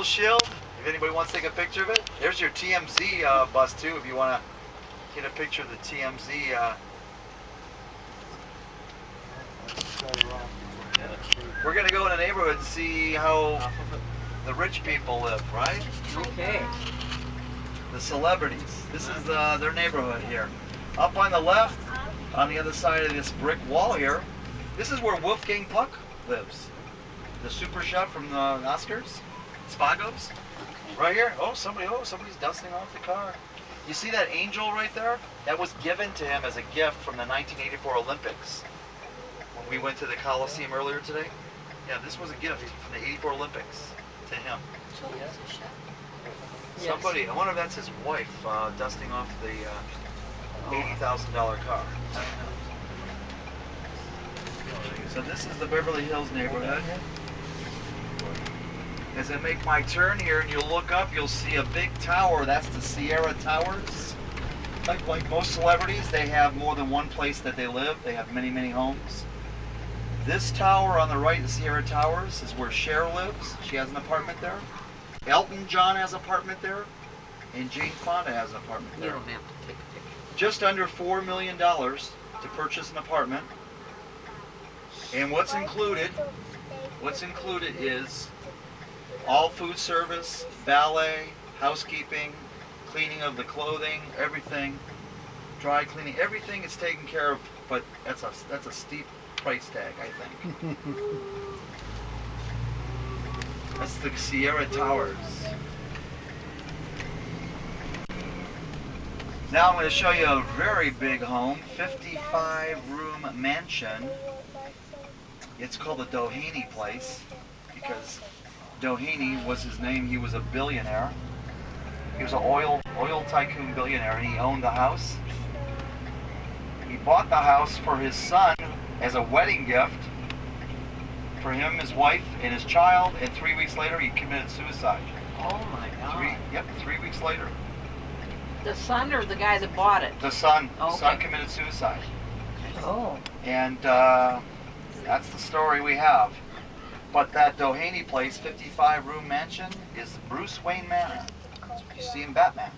Shield. If anybody wants to take a picture of it, there's your TMZ bus too. If you want to get a picture of the TMZ. We're gonna go in the neighborhood and see how the rich people live, right? Okay. The celebrities. This is their neighborhood here. Up on the left, on the other side of this brick wall here, this is where Wolfgang Puck lives. The super chef from the Oscars, Spagos. Right here. Somebody's dusting off the car. You see that angel right there? That was given to him as a gift from the 1984 Olympics. When we went to the Coliseum earlier today. Yeah, this was a gift from the 84 Olympics to him. Yes. Somebody, I wonder if that's his wife dusting off the $80,000 car. I don't know. So this is the Beverly Hills neighborhood. As I make my turn here and you look up, you'll see a big tower. That's the Sierra Towers. Like most celebrities, they have more than one place that they live. They have many, many homes. This tower on the right, the Sierra Towers, is where Cher lives. She has an apartment there. Elton John has an apartment there. And Jane Fonda has an apartment there. You don't have to take a picture. Just under $4 million to purchase an apartment. And what's included is all food service, valet, housekeeping, cleaning of the clothing, everything, dry cleaning, everything is taken care of, but that's a steep price tag, I think. That's the Sierra Towers. Now I'm going to show you a very big home, 55-room mansion. It's called the Doheny Place because Doheny was his name. He was a billionaire. He was an oil tycoon billionaire, and he owned the house. He bought the house for his son as a wedding gift for him, his wife, and his child, and 3 weeks later he committed suicide. Oh my God. 3 weeks later. The son or the guy that bought it? The son. Oh, okay. The son committed suicide. Oh. And that's the story we have. But that Doheny Place, 55-room mansion, is Bruce Wayne Manor. You see in Batman.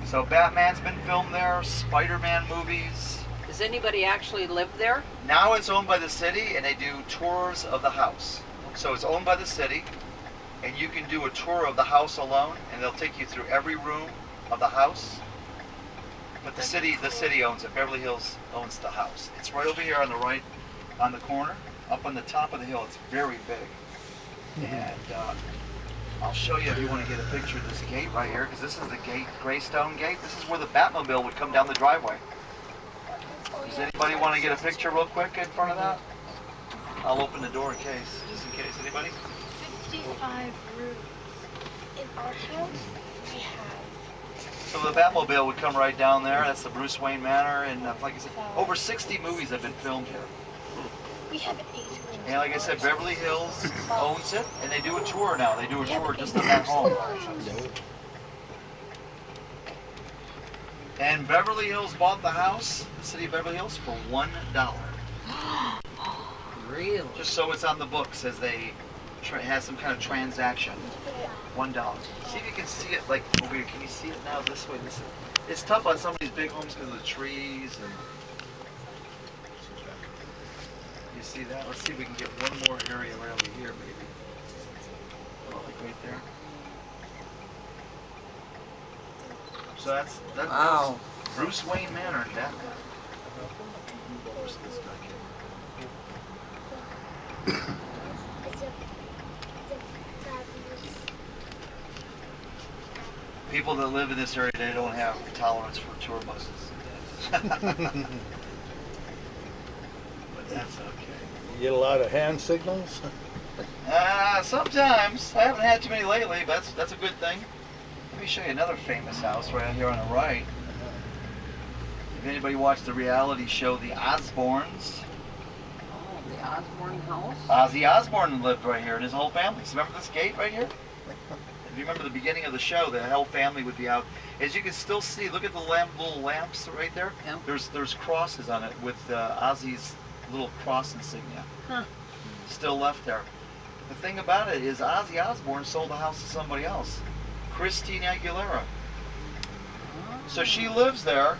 So Batman's been filmed there, Spider-Man movies. Does anybody actually live there? Now it's owned by the city, and they do tours of the house. So it's owned by the city, and you can do a tour of the house alone, and they'll take you through every room of the house. But the city owns it. Beverly Hills owns the house. It's right over here on the right, on the corner, up on the top of the hill. It's very big. And I'll show you if you want to get a picture of this gate right here, because this is the gate, Greystone Gate. This is where the Batmobile would come down the driveway. Does anybody want to get a picture real quick in front of that? I'll open the door in case, just in case. Anybody? 55 rooms. In our house, we have... So the Batmobile would come right down there. That's the Bruce Wayne Manor, and like I said, over 60 movies have been filmed here. We have 8 rooms. And like I said, Beverly Hills owns it, and they do a tour now. They do a tour just of that home. And Beverly Hills bought the house, the city of Beverly Hills, for $1. Really? Just so it's on the books as they has some kind of transaction. $1. See if you can see it like over here. Can you see it now this way? It's tough on some of these big homes because of the trees and. You see that? Let's see if we can get one more area right over here, maybe. Like right there. So that's Wow. Bruce Wayne Manor in Batman. Where's this guy? People that live in this area, they don't have tolerance for tour buses. But that's okay. You get a lot of hand signals? Sometimes. I haven't had too many lately, but that's a good thing. Let me show you another famous house right here on the right. If anybody watched the reality show The Osbournes, Oh, the Osborne house? Ozzy Osbourne lived right here and his whole family. So remember this gate right here? If you remember the beginning of the show, the whole family would be out. As you can still see, look at the little lamps right there. Yeah. There's crosses on it with Ozzy's little cross insignia. Huh. Still left there. The thing about it is Ozzy Osbourne sold the house to somebody else, Christina Aguilera. So she lives there,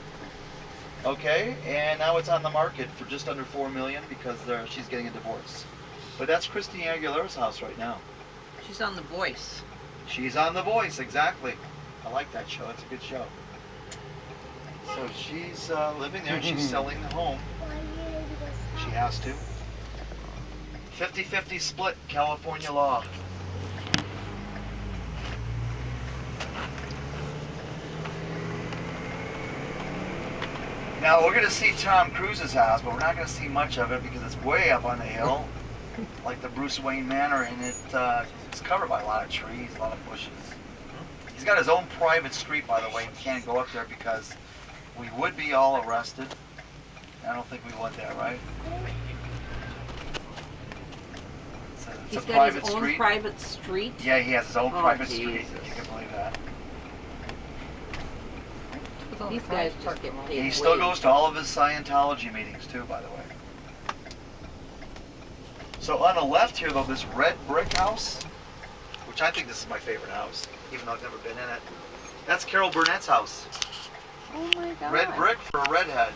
okay, and now it's on the market for just under $4 million because she's getting a divorce. But that's Christina Aguilera's house right now. She's on The Voice. She's on The Voice, exactly. I like that show. It's a good show. So she's living there. She's selling the home. She has to. 50-50 split, California law. Now we're going to see Tom Cruise's house, but we're not going to see much of it because it's way up on the hill, like the Bruce Wayne Manor, and it's covered by a lot of trees, a lot of bushes. He's got his own private street, by the way. We can't go up there because we would be all arrested. I don't think we want that, right? It's He's a got private his own street. private street. Yeah, he has his own Oh, private Jesus. street, if you can believe that. These guys just get paid. He still way. goes to all of his Scientology meetings too, by the way. So on the left here, though, this red brick house, which I think this is my favorite house, even though I've never been in it. That's Carol Burnett's house. Oh my God. Red brick for a redhead.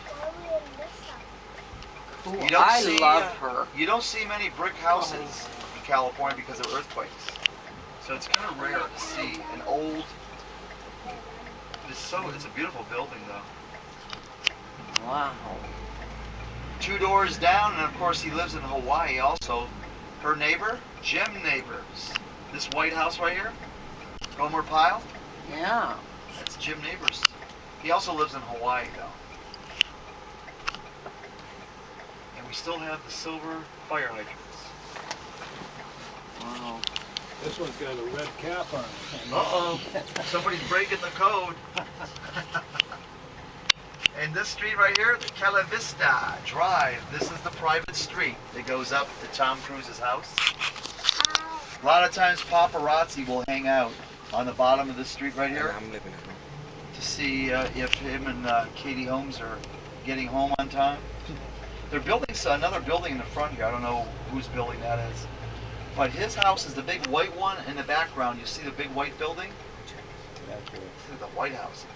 Cool. You don't I see, love her. You don't see many brick houses in California because of earthquakes. So it's kind of rare to see an old. It's a beautiful building though. Wow. 2 doors down, and of course he lives in Hawaii also. Her neighbor, Jim Neighbors. This White House right here, Gomer Pyle, Yeah. that's Jim Neighbors. He also lives in Hawaii though. And we still have the silver fire hydrants. Wow. This one's got a red cap on it. Uh-oh, somebody's breaking the code. And this street right here, the Cala Vista Drive, this is the private street that goes up to Tom Cruise's house. A lot of times paparazzi will hang out on the bottom of this street right here I'm living at home. to see if him and Katie Holmes are getting home on time. They're building another building in the front here. I don't know whose building that is. But his house is the big white one in the background. You see the big white building? That's it. This is the White House.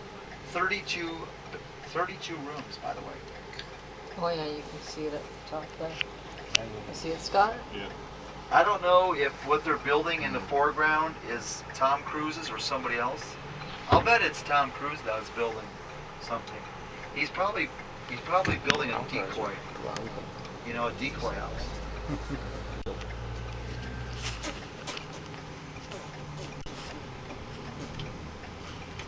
32 rooms, by the way. Oh yeah, you can see it at the top there. You see it, Scott? I don't know if what they're building in the foreground is Tom Cruise's or somebody else. I'll bet it's Tom Cruise that's building something. He's probably building a decoy. You know, a decoy house.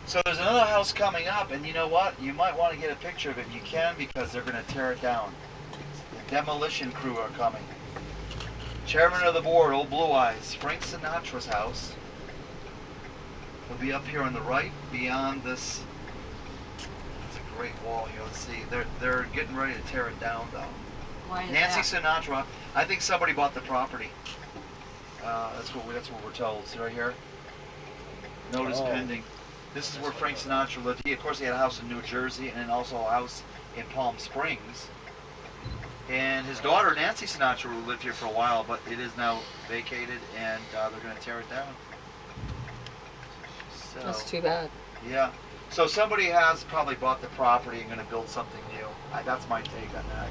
So there's another house coming up, and you know what? You might want to get a picture of it. You can because they're going to tear it down. The demolition crew are coming. Chairman of the board, Old Blue Eyes, Frank Sinatra's house. Will be up here on the right, beyond this. It's a great wall here. Let's see. They're getting ready to tear it down, though. Why is Nancy that? Sinatra. I think somebody bought the property. That's what we're told. See right here. Notice Oh. pending. This is where Frank Sinatra lived. Of course, he had a house in New Jersey and then also a house in Palm Springs. And his daughter, Nancy Sinatra, lived here for a while, but it is now vacated, and they're going to tear it down. So, That's too bad. yeah. So somebody has probably bought the property and going to build something new. That's my take on that.